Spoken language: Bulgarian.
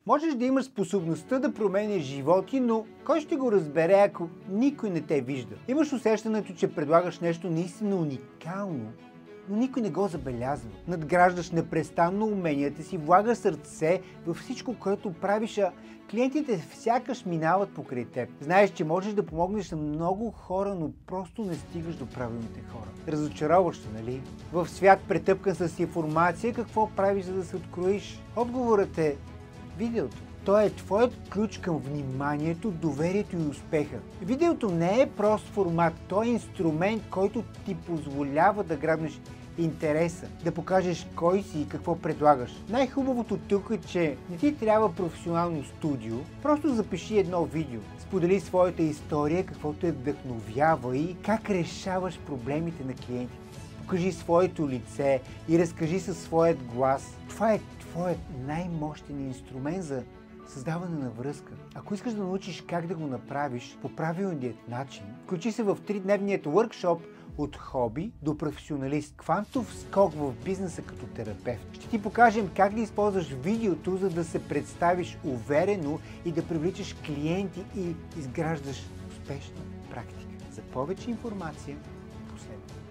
Можеш да имаш способността да променяш животи, но кой ще го разбере, ако никой не те вижда? Имаш усещането, че предлагаш нещо наистина уникално, но никой не го забелязва. Надграждаш непрестанно уменията си, влагаш сърце във всичко, което правиш, а клиентите сякаш минават покрай теб. Знаеш, че можеш да помогнеш на много хора, но просто не стигаш до правилните хора. Разочароващо, нали? В свят претъпкан с информация, какво правиш, за да се откроиш? Отговорът е видеото. То е твоят ключ към вниманието, доверието и успеха. Видеото не е прост формат, то е инструмент, който ти позволява да грабнеш интереса, да покажеш кой си и какво предлагаш. Най-хубавото тук е, че не ти трябва професионално студио, просто запиши едно видео. Сподели своята история, какво те вдъхновява и как решаваш проблемите на клиентите. Покажи своето лице и разкажи със своят глас. Това е твоят най-мощен инструмент за създаване на връзка. Ако искаш да научиш как да го направиш по правилният начин, включи се в 3-дневният workshop от хоби до професионалист. Квантов скок в бизнеса като терапевт. Ще ти покажем как да използваш видеото, за да се представиш уверено и да привличаш клиенти и изграждаш успешна практика. За повече информация последвай.